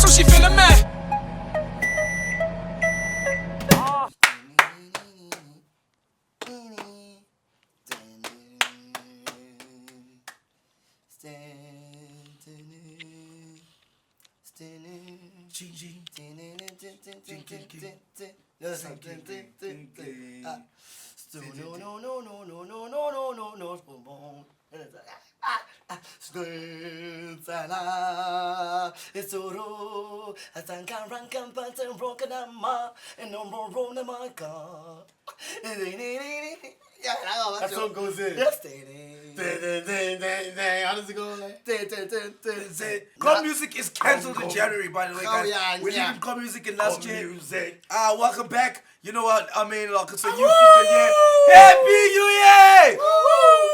so she feeling mad. That song goes in. Yes. How does it go? Like? Core music is cancelled in January, by the way, guys. We're leaving core music in last year. Welcome back. You know what? I mean, like, it's a new fucking year. Happy New Year!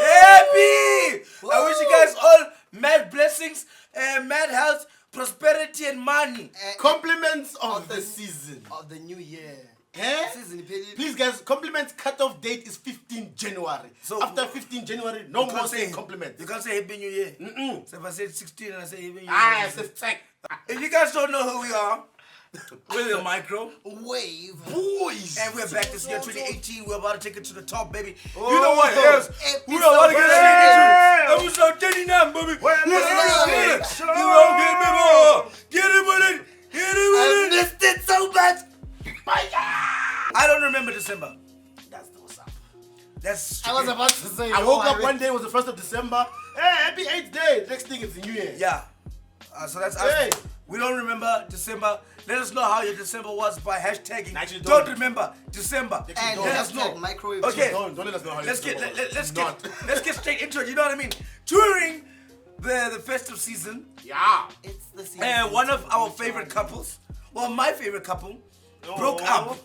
Happy! I wish you guys all mad blessings and mad health, prosperity, and money. Compliments of the season. Of the new year. Season, please, guys, compliments cutoff date is 15 January. So after 15 January, no more saying compliments. You can't say Happy New Year. So if I say 16 and I say Happy New Year. It's a fact. If you guys don't know who we are, we're the MicroWave Boys. And we're back this year, 2018. We're about to take it to the top, baby. Oh, you know what yes. else? We're about to get straight into episode 39, baby. You won't get me more. Get it with it. Get it with it. I missed it so much. I don't remember December. That's what's up. That's I was about to say. I woke up one day, it was the 1st of December. Hey, happy 8th day. Next thing is the New Year. Yeah. So that's us. We don't remember December. Let us know how your December was by hashtagging. Actually, don't remember December. And let us know. MicroWave. Okay. Don't let us know how let's get straight into it. You know what I mean? During the festive season. Yeah. It's the season. And one of our favorite couples, well, my favorite couple, broke up.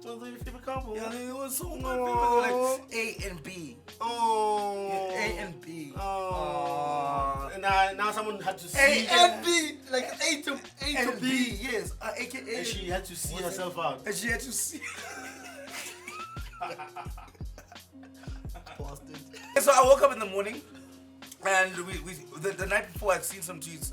What was your favorite couple? Yeah, it was so my favorite. They were like A and B. Oh. A and B. Oh. And now someone had to see. A and B, like A to B. Yes. AKA. And she had to see herself out. And she had to see. So I woke up in the morning, and the night before I'd seen some tweets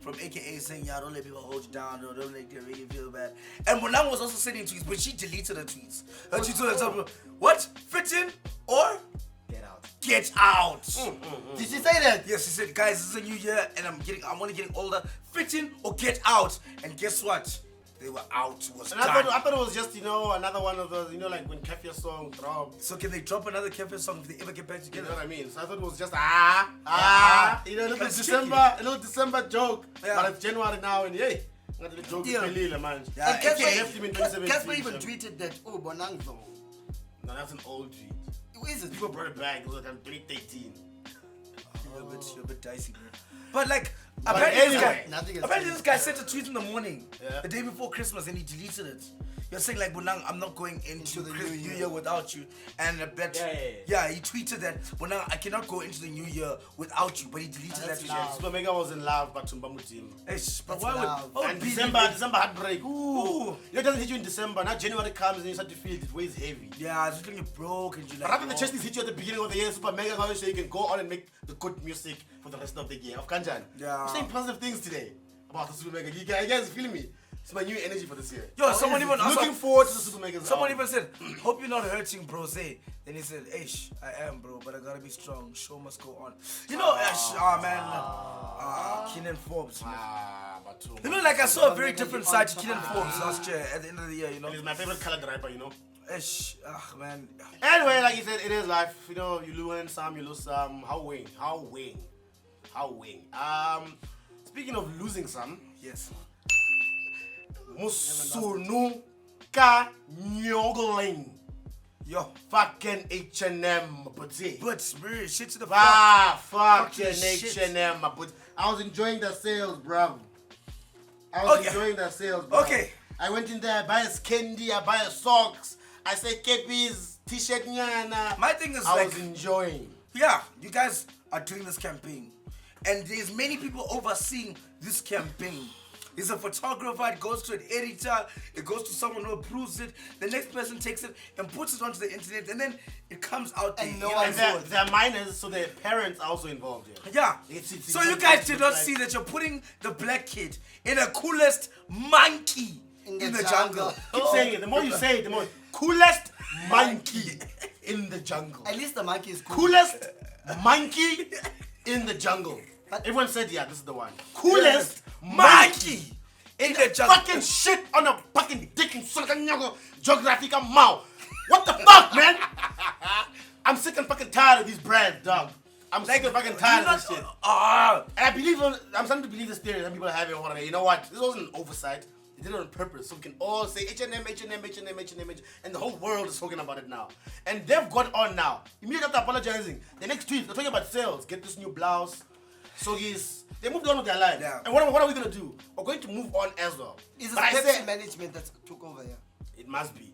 from AKA saying, "Yeah, don't let people hold you down, don't let them make you feel bad." And Monang was also sending tweets, but she deleted her tweets. She told herself, "What? Fit in or Get out. Get out." Did she say that? Yes, she said, "Guys, this is a new year, and I'm only getting older. Fit in or get out." And guess what? They were out. Was and done. I thought it was just, another one of those, like when Kefir song drop. So can they drop another Kefir song if they ever get back together? You know what I mean? So I thought it was just a little December joke. Yeah. But it's January now, and yay, the joke is Pelila, man. Yeah. And left him in 2017. Casper even tweeted that, oh, Bonanzo. No, that's an old tweet. Who is it? People brought it back. It was like 2013. You're a bit dicey, bro. But like, But apparently, anyway, this guy sent a tweet in the morning, Yeah. the day before Christmas, and he deleted it. You're saying like, Bonang, I'm not going into the the new new year. year without you. And that, he tweeted that, Bonang, I cannot go into the new year without you. But he deleted that tweet. Super Mega was in love, but Tumbamutim. But That's why love. would? And December heartbreak. Ooh. It doesn't hit you in December. Now January comes and you start to feel it weighs heavy. Yeah, it's looking broke and you But like. rather the chest is hit you at the beginning of the year, Super Mega goes so you can go on and make the good music for the rest of the year. Of Kanjan. Yeah. I'm saying positive things today about the Super Mega. You guys feeling me? It's my new energy for this year. Yo, someone even looking forward to the Super Mega. Someone even said, "Hope you're not hurting, bro." Say. Then he said, "Ish, I am, bro, but I gotta be strong. Show must go on." You know, Keenan Forbes. You know, like I saw a very different side to Keenan Forbes last year at the end of the year. You know, He's my favorite colored rapper, Ish, man. Anyway, like you said, it is life. You win some, you lose some. How wing? Speaking of losing some, Yes. Musunu ka nyogling. Yo, Fucking H&M, but shit to the fucking shit. H&M, but I was enjoying the sales, bro. Okay. I went in there, I buy a candy, I buy a socks, I say cappies, t-shirt nyana. My thing is I was enjoying. Yeah, you guys are doing this campaign, and there's many people overseeing this campaign. It's a photographer, it goes to an editor, it goes to someone who approves it, the next person takes it and puts it onto the internet, and then it comes out there. And no you know one what I'm saying? They're minors, so their parents are also involved here. Yeah. So you guys did not see that you're putting the black kid in the coolest monkey in the jungle. Keep saying it. The more you say it, the more coolest monkey in the jungle. At least the monkey is cool. Coolest monkey in the jungle. Everyone said, yeah, this is the one. Coolest monkey in the jungle. Fucking shit on a fucking dick in geographical mouth. What the fuck, man? I'm sick and fucking tired of these brands, dog. I'm sick and fucking tired of this shit. And I'm starting to believe this theory that people are having. You know what? This wasn't an oversight. They did it on purpose, so we can all say H&M, and the whole world is talking about it now. And they've got on now. Immediately after apologizing, the next tweet, they're talking about sales. Get this new blouse. So they moved on with their life. Yeah. And what are we going to do? We're going to move on as well. Is it But I Pepsi said, management that took over here? it must be.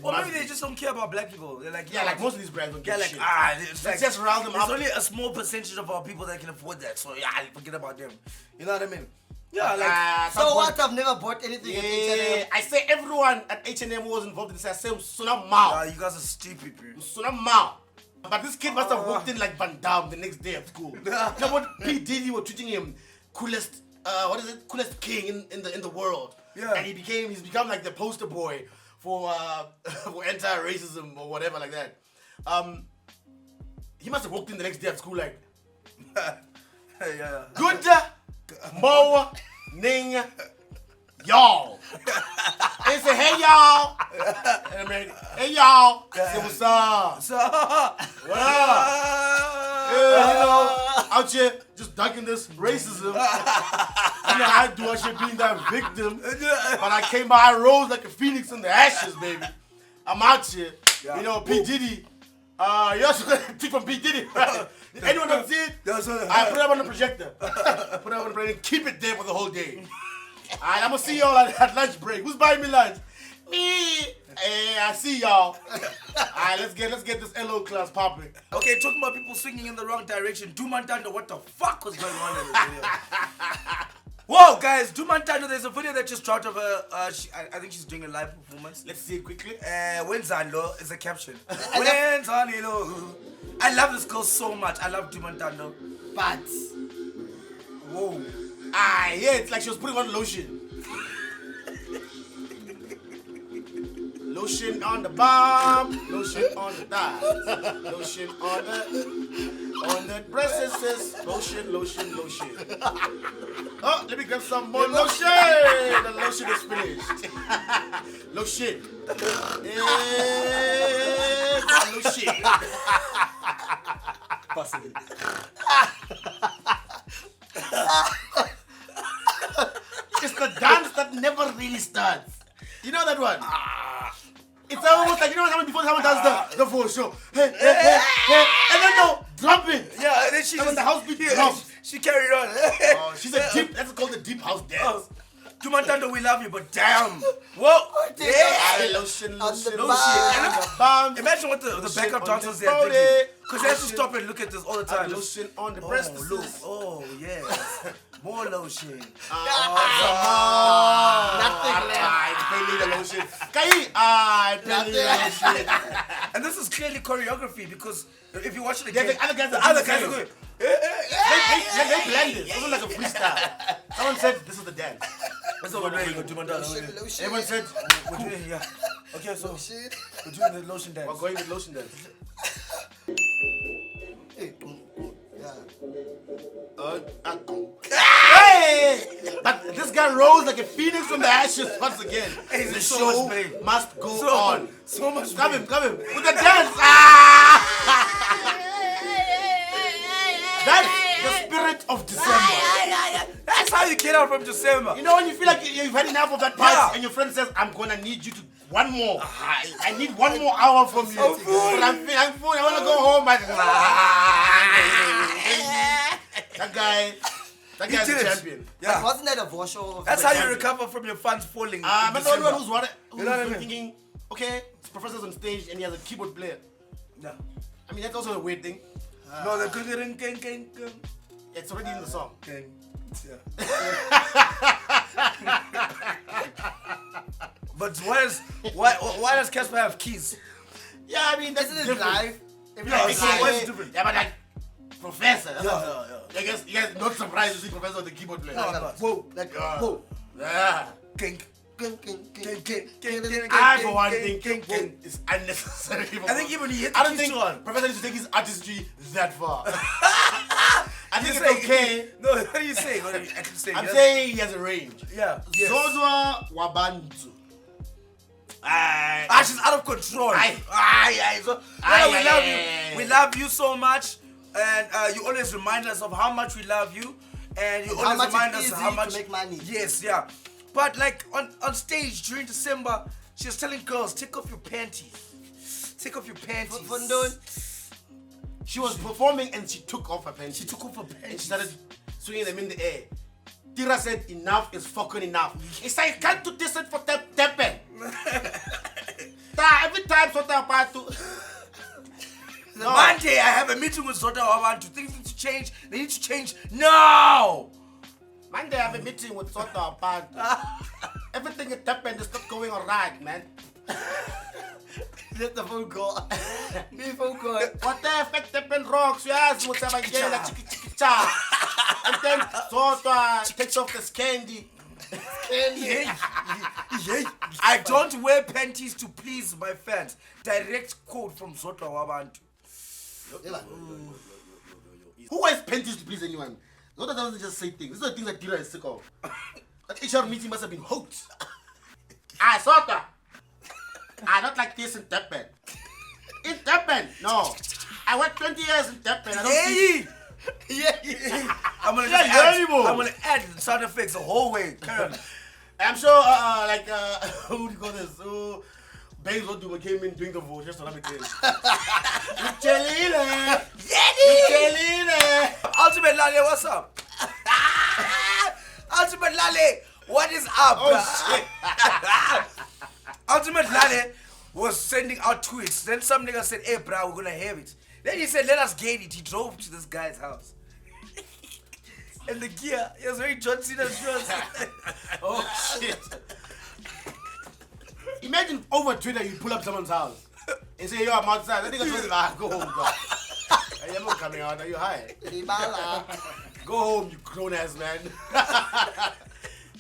Or maybe they just don't care about black people. They're like, Yeah, like most of these brands don't yeah, give like, shit. it's Let's like, just round them there's up. only a small percentage of our people that can afford that. So yeah, forget about them. You know what I mean? Yeah, like, So what? I've never bought anything at Yeah, H&M. I say everyone at H&M who was involved in this, I say Suna Mao. you guys are stupid, bro. Suna Mao. But this kid must have walked in like Van Damme the next day at school. You know what? P. Diddy were treating him coolest, coolest king in the world. Yeah. And he's become like the poster boy for anti-racism or whatever like that. He must have walked in the next day at school like, Yeah. good morning, y'all. And say, hey y'all. And I mean, hey y'all. Say, what's up? So, What up? Yeah, you know, out here just ducking this racism. You know, I do I should being that victim. But I came by, I rose like a phoenix in the ashes, baby. I'm out here. Yeah. You know, P. Diddy. You also got a tip from P. Diddy. Anyone that see it? I put it up on the projector. Put it up on the projector and keep it there for the whole day. Alright, I'm gonna see y'all at lunch break. Who's buying me lunch? Me. Hey, I see y'all. Alright, let's get this LO class popping. okay, talking about people swinging in the wrong direction. Duma Ntando, what the fuck was going on in this video? Whoa, guys, Duma Ntando, there's a video that just dropped of her. I think she's doing a live performance. Let's see it quickly. Wenzalo is a caption. Wenzalo. I love this girl so much. I love Duma Ntando. But Whoa. Yeah, it's like she was putting on lotion. Lotion on the bum, lotion on the thighs, lotion on the breasts, lotion. Oh, let me grab some more lotion. The lotion is finished. Lotion. Lotion. Possibly. It's the dance that never really starts. You know that one? It's almost like, you know what, before someone does the full show. Hey, and then they'll drop it. Yeah, and then she And when the house beat yeah, drops. she carried on. She's a deep, that's called the deep house dance. Duma Ntando, we love you, but damn. Whoa. Yeah. Lotion. On the Bum. Imagine what the Lotion backup on dancers the they're body. thinking. Because they have to Lotion. stop and look at this all the time. Lotion on the Oh, breasts. look. Oh, yes. More lotion. nothing I left. pay me the lotion. I pay me the lotion. And this is clearly choreography because if you watch it Yeah, again, the other guys are going. They blend it. It wasn't like a freestyle. Someone said this is the dance. That's what we're doing. Duma Ntando. Lotion. Everyone said We're doing, yeah. Okay, so Lotion. we're doing the lotion dance. we're going with lotion dance. Hey! But this guy rose like a phoenix from the ashes once again. Hey, The there's so show much pain. must go on. So much Come pain. him with the dance. That's the spirit of December. That's how you get out from December. You know when you feel like you've had enough of that party Yeah. and your friend says, I'm gonna need you to one more. I need one more hour from you. so full. But I'm full. I wanna go home. That guy's did a it. champion. Yeah. Wasn't that a voice show? That's how you recover from your funds falling. in I'm the only December. one who's You know what I mean? thinking, okay, this professor's on stage and he has a keyboard player. No. I mean, that's also a weird thing. No, the gang. It's already in the song. But why does Casper have keys? Yeah, I mean, that's Isn't it different. live? Yeah, so why is it different? Yeah, but like, professor. That's Yeah. I guess you guys not surprised to see professor on the keyboard player. No, no. Whoa, like whoa. Yeah. Kink. King, king, king. I, for one, think it's unnecessary. I think even he hit the I don't keys think too hard. professor needs to take his artistry that far. I think You're it's saying- okay. No, what are you saying? What are you actually saying? I'm Yes. saying he has a range. Yeah. Yes. Zodwa Wabantu. She's out of control. Aye. So, Aye, we aye, love aye, you. aye. We love you so much, and you always remind us of how much we love you, and you How always much remind it's us how easy much to make money. Yes, yeah. But like on stage during December, she was telling girls, take off your panties. Take off your panties. She was performing and she took off her pants. She took off her And panties. she started swinging them in the air. Tira said, enough is fucking enough. It's like, can't do this for tepe. Every time Zodwa Wabantu. No. Monday, I have a meeting with Zodwa Wabantu. Things need to change. They need to change now. Monday I have a meeting with Zodwa Wabantu. Everything is happened is not going alright, man. Let the phone call. The phone call. What the effect happened rocks? Yes, what's up again? Like chiki cha. And then Zodwa takes off this candy. I don't wear panties to please my fans. Direct quote from Zodwa Wabantu. Who wears panties to please anyone? Zodwa doesn't just say things. These are the things that Tira is sick of. That HR meeting must have been hoax. Zodwa. Not like this in Durban. In Durban, no. I worked 20 years in Durban. I don't see. I'm gonna Yeah, just add, animal. I'm gonna add sound effects the whole way. I'm sure, who do you call this? Babes Duma came in doing the voice just to let me tell you. Michelile! Ultimate Lale, what's up? Ultimate Lale, what is up? Oh, shit. Ultimate Lale was sending out tweets. Then some nigga said, hey, bro, we're gonna have it. Then he said, let us get it. He drove to this guy's house. And the gear, he was wearing John Cena's shoes. Oh, shit. Imagine over Twitter you pull up someone's house and say, yo, I'm outside. I think I go home, dog. I'm not coming out. Are you high? Go home, you grown ass man.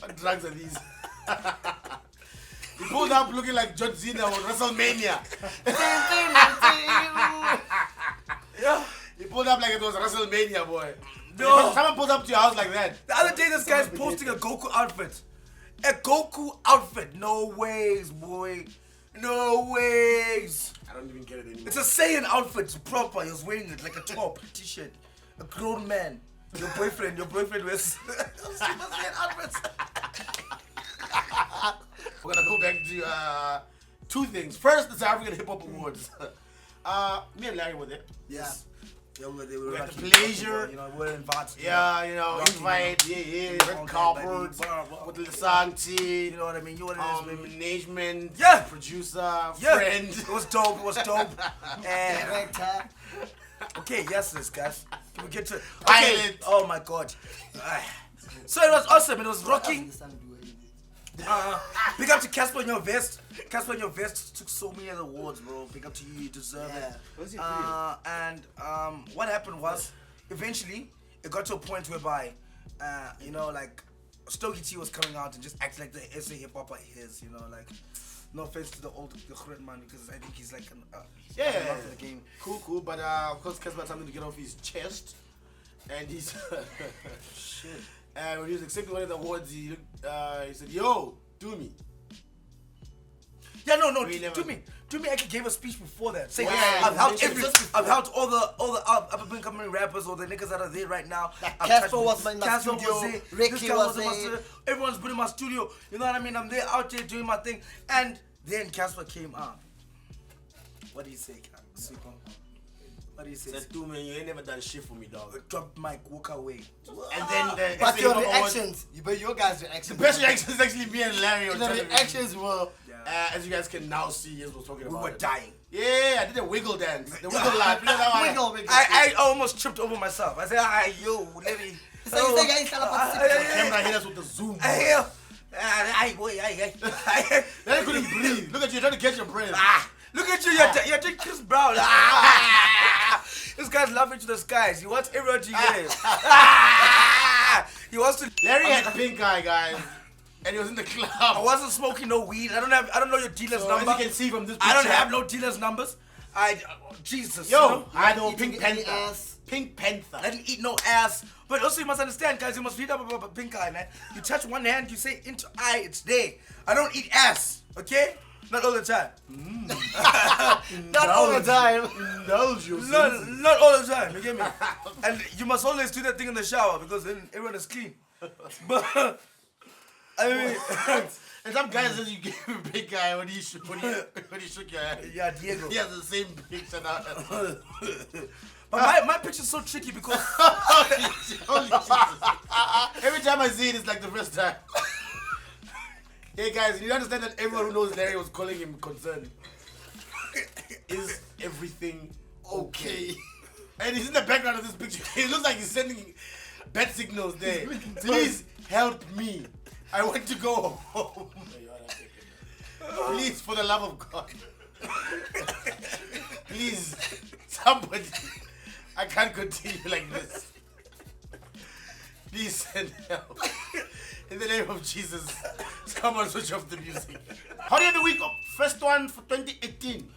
What drugs are these? He pulled up looking like John Cena on WrestleMania. Yeah. He pulled up like it was WrestleMania, boy. No. Someone pulled up to your house like that. The other day, this guy's posting a Goku outfit. A Goku outfit. No ways, boy. No ways. I don't even get it anymore. It's a Saiyan outfit. It's proper. He was wearing it like a top, t-shirt. A grown man. Your boyfriend wears Saiyan outfits. We're gonna go back to two things. First, the South African Hip Hop Awards. Me and Larry were there. Yes. Yeah, we had lucky. the pleasure. You know, we're invited. Yeah, you know, Rocky, invite, red carpet, with the song team, You know what I mean? You want to management, Yeah. producer, Yeah. friend. It was dope. It was dope. And Director. okay, yes, guys. Can we get to Pilot. Oh my god. So it was awesome. It was rocking. Big up to Casper in your vest. Casper in your vest took so many other awards, bro. Big up to you. You deserve it. And what happened was, eventually, it got to a point whereby, you know, like, Stogie T was coming out and just acting like the SA hip hopper he is, you know, like. No offense to the current man, because I think he's like an Yeah, for the game. cool. But of course, Casper had something to get off his chest, and he's Shit. and when he was accepting one of the awards, he said, "Yo, do me." Yeah, no, We never- to me, actually gave a speech before that. Saying, Yeah, I've helped just I've helped all the up and coming rappers or the niggas that are there right now. I've Casper touched- was in my Casper studio, there, Ricky this guy was in my there. studio, everyone's been in my studio. You know what I mean? I'm there out there doing my thing, and then Casper came out. What do you say, Super? What do you say? Said, "Do me, you ain't never done shit for me, dog." Drop mic, walk away. And then the But SA your Hip Hop Awards- reactions, but your guys' reactions. the best reaction is actually me and Larry on The television. reactions were. As you guys can now see, as we're talking We about were it. dying. Yeah, I did a wiggle dance. The wiggle laugh. You know that one? Wiggle. I almost tripped over myself. I said, yo, let me. Camera hit us with the zoom. Then I couldn't breathe. Look at you, trying to catch your breath. Look at you, you're doing Chris Brown. This guy's laughing to the skies. He wants everyone to hear. He wants to. Larry had pink eye, guys, and he was in the club. I wasn't smoking no weed. I don't know your dealer's number. As you can see from this picture, I don't have no dealer's numbers. Jesus. Yo, you know? I know Pink Panther. Pink Panther. I didn't eat no ass. But also you must understand, guys, you must read up about pink eye, man. You touch one hand, you say into eye, it's there. I don't eat ass, okay? Not all the time. Not all the time. Indulge yourself. Not all the time, you get me? And you must always do that thing in the shower because then everyone is clean. But, I mean... And some guy says you gave him a big guy when he shook your hand. Yeah, Diego. He has the same picture now. But my picture's so tricky because... Holy Jesus. Every time I see it, it's like the first time. Hey guys, you understand that everyone who knows Larry was calling him concerned. Is everything okay? And he's in the background of this picture. It looks like he's sending bad signals there. Please help me. I want to go home. Please, for the love of God. Please, somebody. I can't continue like this. Please send help. In the name of Jesus, someone switch off the music. Holiday of the week, first one for 2018.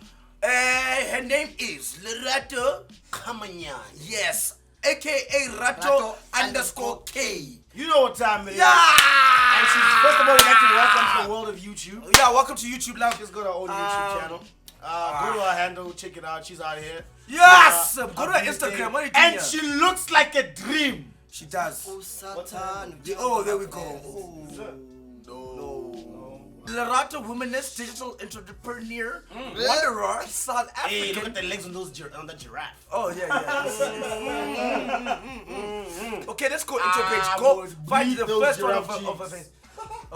Her name is Lerato Kamanyane. Yes, aka Rato _K. You know what time it is. Yeah! And she's, first of all, we'd like to welcome to the world of YouTube. Yeah, welcome to YouTube Live. She's got her own YouTube channel. Go to her handle, check it out. She's out here. Yes! Go to her Instagram. What are you doing And here? she looks like a dream. She does. Oh, Satan. Oh, there we go. No. Lerato, womanist, digital entrepreneur, wanderer, South African. Hey, look at the legs on on the giraffe. Oh, yeah. Okay, let's go into a page. Go find the first one of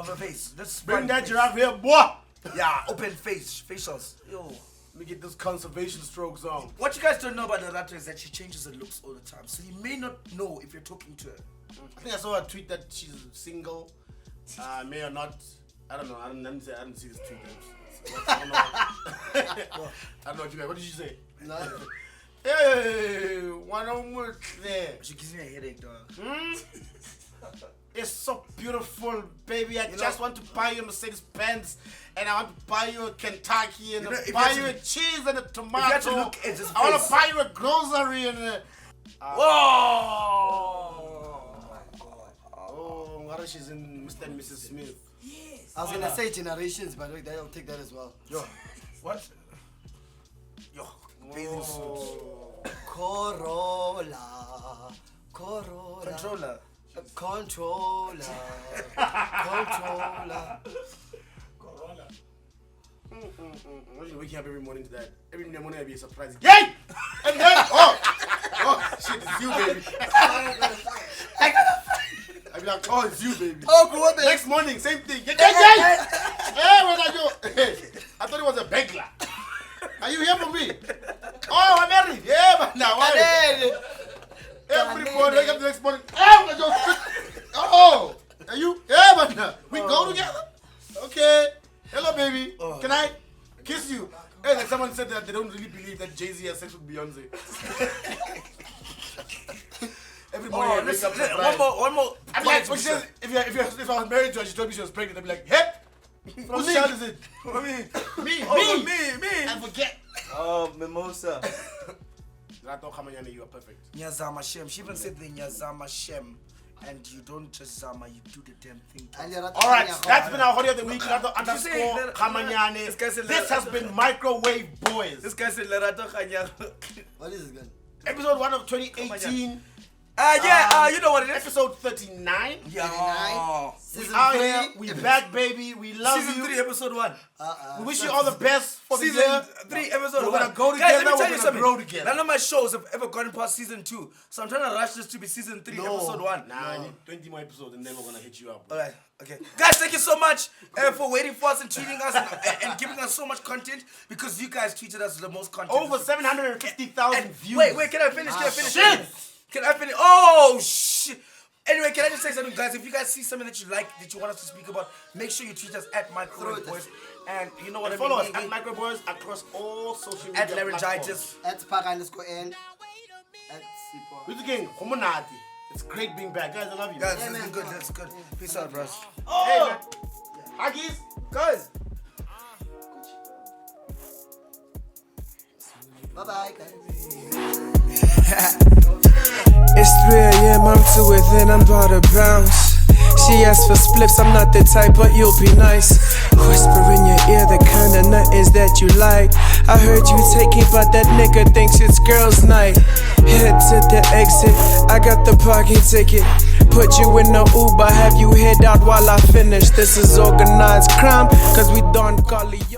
a face. Let's Bring find that the giraffe here, boy. Yeah, open facials. Yo. Let me get those conservation strokes on. What you guys don't know about Lerato is that she changes her looks all the time. So you may not know if you're talking to her. I think I saw a tweet that she's single. May or not. I don't know. I didn't see this tweet. I don't know. I don't know what you guys. What did you say? No. Hey, one more there. She gives me a headache, dog. It's so beautiful, baby. I just want to buy you a Mercedes Benz, and I want to buy you a Kentucky, and buy you a cheese and a tomato. If you have to look at this I want face. to buy you a grocery and a. Whoa! Oh, what if she's in Mr. and Mrs. Smith? I was gonna say generations, but they'll take that as well. Yo, what? Yo, bathing suit. Corolla. Controller. Controller. Imagine waking up every morning to that. Every morning I'd be a surprise. Yay! And then, oh shit, it's you, baby. I'd be like, oh, it's you, baby. Oh, go baby. Next morning, same thing. Yay! Hey, where are you? Hey, I thought it was a beggar. Are you here for me? Oh, I'm married. Yeah, but now why? Every morning, wake up the next morning. Oh, are you? Yeah, but now we go together. Okay. Hello, baby. Can I kiss you? Hey, like someone said that they don't really believe that Jay-Z has sex with Beyonce. Every morning I wake up surprised. One more. I'm like, what she says, if I was married to her, she told me she was pregnant, I'd be like, hey, whose child is it? Me. I forget. Oh, mimosa. Rato Kamanyane, you are perfect. Nyazama Shem. She even said the Nyazama Shem. And you don't just zama, you do the damn thing. Alright, that's been our holiday of the week. Rato Did you say _Kamanyane. This guy said This has been MicroWave Boys. This guy said Lerato Kanya. What is it again? Episode 1 of 2018. You know what it is. Episode 39. Yeah. Season We out 3. here. We back, baby. We love Season you. 3, episode 1. We wish you all the best for the Season year. 3, episode 1. We're gonna go Guys, together, let me tell we're you gonna something. grow together. None of my shows have ever gone past season 2. So I'm trying to rush this to be season 3, episode 1. Nah, I need 20 more episodes and then we're gonna hit you up. Alright, okay. Guys, thank you so much for waiting for us and tweeting us and giving us so much content because you guys tweeted us the most content. Over 750,000 views. Wait, can I finish? Shit! Can I finish? Oh, shit. Anyway, can I just say something, guys? If you guys see something that you like, that you want us to speak about, make sure you tweet us at MicroWave Boys. And you know what I mean? Follow us at MicroWave Boys across all social media. At Laryngitis. At Paga_N. At Sipo. With the gang, Homonati. It's great being back, guys. I love you. Guys, this is good. That's good. Peace out, bros. Hey, man. Huggies, guys. Bye-bye, guys. It's 3 a.m., I'm to it, then I'm about to bounce. She asked for spliffs, I'm not the type, but you'll be nice. Whisper in your ear the kind of nothings that you like. I heard you taking, but that nigga thinks it's girls' night. Head to the exit, I got the parking ticket. Put you in the Uber, have you head out while I finish. This is organized crime, cause we don't call it.